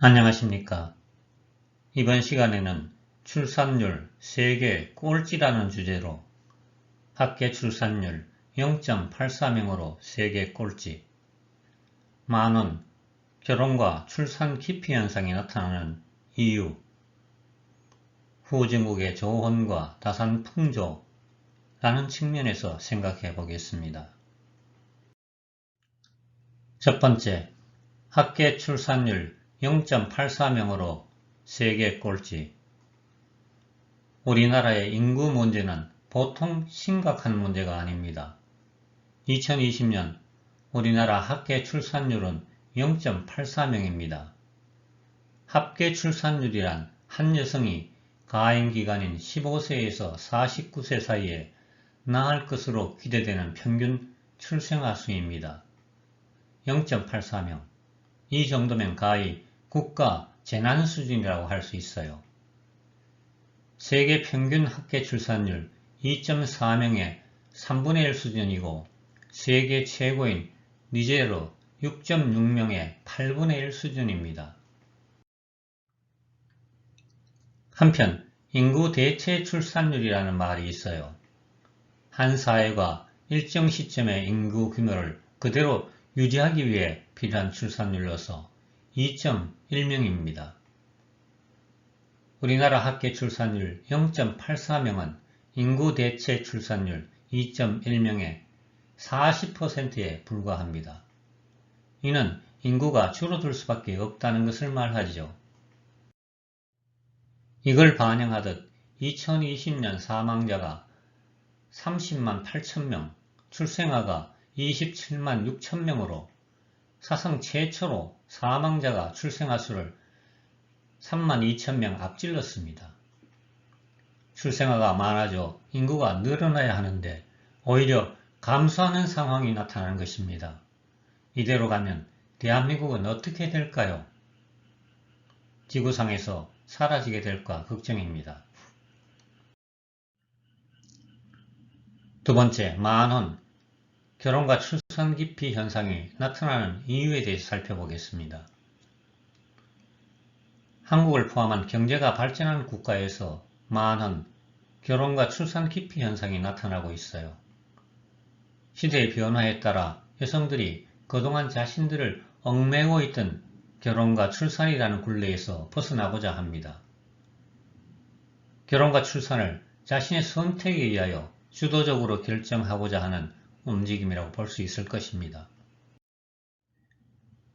안녕하십니까. 이번 시간에는 출산율 세계 꼴찌라는 주제로 합계 출산율 0.84명으로 세계 꼴찌, 많은 결혼과 출산 기피 현상이 나타나는 이유, 후진국의 조혼과 다산 풍조라는 측면에서 생각해 보겠습니다. 첫 번째, 합계 출산율 0.84명으로 세계 꼴찌. 우리나라의 인구 문제는 보통 심각한 문제가 아닙니다. 2020년 우리나라 합계 출산율은 0.84명입니다. 합계 출산율이란 한 여성이 가임기간인 15세에서 49세 사이에 낳을 것으로 기대되는 평균 출생아 수입니다. 0.84명. 이 정도면 가히 국가 재난 수준이라고 할 수 있어요. 세계 평균 합계 출산율 2.4명의 3분의 1 수준이고 세계 최고인 니제르 6.6명의 8분의 1 수준입니다. 한편 인구 대체 출산율이라는 말이 있어요. 한 사회가 일정 시점의 인구 규모를 그대로 유지하기 위해 필요한 출산율로서 2.1명입니다. 우리나라 합계 출산율 0.84명은 인구 대체 출산율 2.1명의 40%에 불과합니다. 이는 인구가 줄어들 수밖에 없다는 것을 말하죠. 이걸 반영하듯 2020년 사망자가 30만 8천명, 출생아가 27만 6천명으로 사상 최초로 사망자가 출생아 수를 3만 2천명 앞질렀습니다. 출생아가 많아져 인구가 늘어나야 하는데 오히려 감소하는 상황이 나타나는 것입니다. 이대로 가면 대한민국은 어떻게 될까요? 지구상에서 사라지게 될까 걱정입니다. 두 번째, 만혼, 결혼과 출산 기피 현상이 나타나는 이유에 대해서 살펴보겠습니다. 한국을 포함한 경제가 발전한 국가에서 많은 결혼과 출산 기피 현상이 나타나고 있어요. 시대의 변화에 따라 여성들이 그동안 자신들을 얽매고 있던 결혼과 출산이라는 굴레에서 벗어나고자 합니다. 결혼과 출산을 자신의 선택에 의하여 주도적으로 결정하고자 하는 움직임이라고 볼 수 있을 것입니다.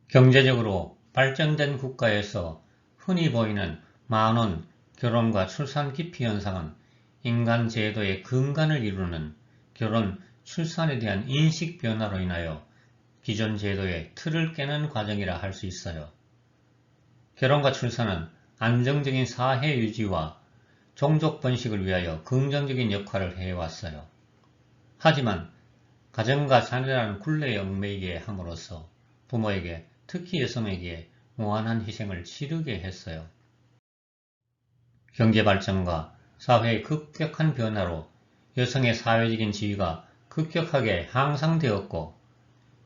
경제적으로 발전된 국가에서 흔히 보이는 만혼, 결혼과 출산 기피 현상은 인간 제도의 근간을 이루는 결혼, 출산에 대한 인식 변화로 인하여 기존 제도의 틀을 깨는 과정이라 할 수 있어요. 결혼과 출산은 안정적인 사회 유지와 종족 번식을 위하여 긍정적인 역할을 해왔어요. 하지만 가정과 자녀라는 굴레에 얽매이게 함으로써 부모에게, 특히 여성에게 무한한 희생을 치르게 했어요. 경제발전과 사회의 급격한 변화로 여성의 사회적인 지위가 급격하게 향상되었고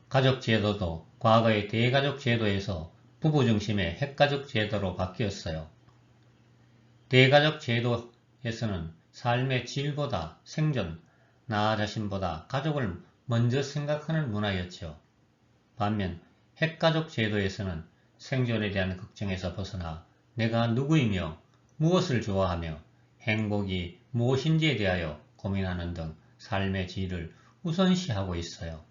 가족제도도 과거의 대가족제도에서 부부중심의 핵가족 제도로 바뀌었어요. 대가족 제도에서는 삶의 질보다 생존, 나 자신보다 가족을 먼저 생각하는 문화였죠. 반면 핵가족 제도에서는 생존에 대한 걱정에서 벗어나 내가 누구이며 무엇을 좋아하며 행복이 무엇인지에 대하여 고민하는 등 삶의 질을 우선시하고 있어요.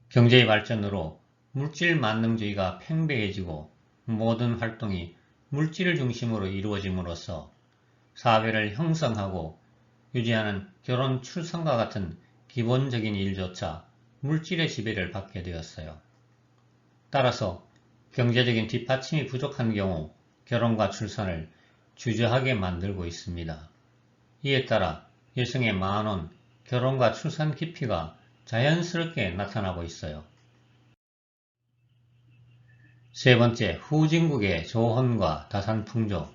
경제의 발전으로 물질 만능주의가 팽배해지고 모든 활동이 물질을 중심으로 이루어짐으로써 사회를 형성하고 유지하는 결혼, 출산과 같은 기본적인 일조차 물질의 지배를 받게 되었어요. 따라서 경제적인 뒷받침이 부족한 경우 결혼과 출산을 주저하게 만들고 있습니다. 이에 따라 여성의 만혼, 결혼과 출산 기피가 자연스럽게 나타나고 있어요. 세 번째, 후진국의 조혼과 다산풍조.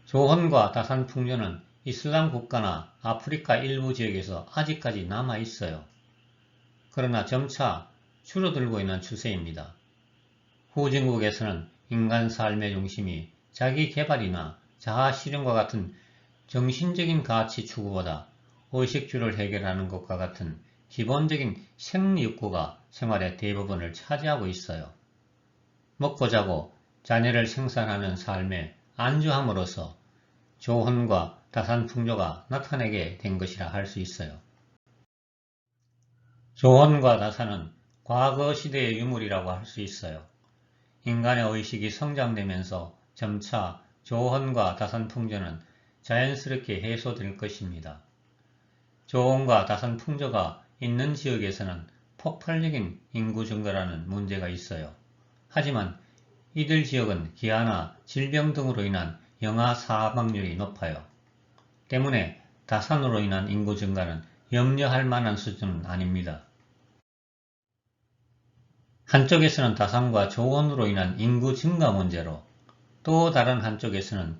조혼과 다산풍조는 이슬람 국가나 아프리카 일부 지역에서 아직까지 남아 있어요. 그러나 점차 줄어들고 있는 추세입니다. 후진국에서는 인간 삶의 중심이 자기 개발이나 자아 실현과 같은 정신적인 가치 추구보다 의식주를 해결하는 것과 같은 기본적인 생리욕구가 생활의 대부분을 차지하고 있어요. 먹고 자고 자녀를 생산하는 삶에 안주함으로써 조헌과 다산풍조가 나타나게 된 것이라 할 수 있어요. 조헌과 다산은 과거 시대의 유물이라고 할 수 있어요. 인간의 의식이 성장되면서 점차 조헌과 다산풍조는 자연스럽게 해소될 것입니다. 조헌과 다산풍조가 있는 지역에서는 폭발적인 인구 증가라는 문제가 있어요. 하지만 이들 지역은 기아나 질병 등으로 인한 영아 사망률이 높아요. 때문에 다산으로 인한 인구 증가는 염려할 만한 수준은 아닙니다. 한쪽에서는 다산과 조헌으로 인한 인구 증가 문제로, 또 다른 한쪽에서는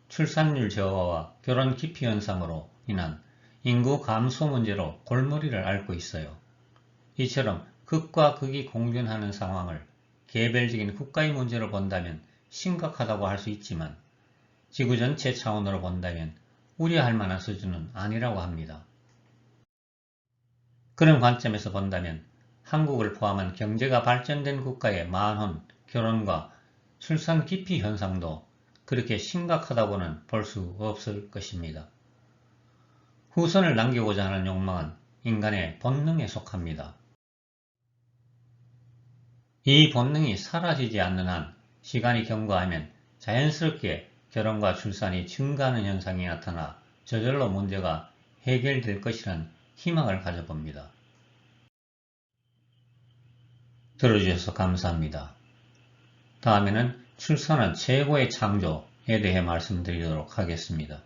출산율 저하와 결혼 기피 현상으로 인한 인구 감소 문제로 골머리를 앓고 있어요. 이처럼 극과 극이 공존하는 상황을 개별적인 국가의 문제로 본다면 심각하다고 할 수 있지만 지구 전체 차원으로 본다면 우려할 만한 수준은 아니라고 합니다. 그런 관점에서 본다면 한국을 포함한 경제가 발전된 국가의 만혼, 결혼과 출산 기피 현상도 그렇게 심각하다고는 볼 수 없을 것입니다. 후손을 남기고자 하는 욕망은 인간의 본능에 속합니다. 이 본능이 사라지지 않는 한 시간이 경과하면 자연스럽게 결혼과 출산이 증가하는 현상이 나타나 저절로 문제가 해결될 것이라는 희망을 가져봅니다. 들어주셔서 감사합니다. 다음에는 출산은 최고의 창조에 대해 말씀드리도록 하겠습니다.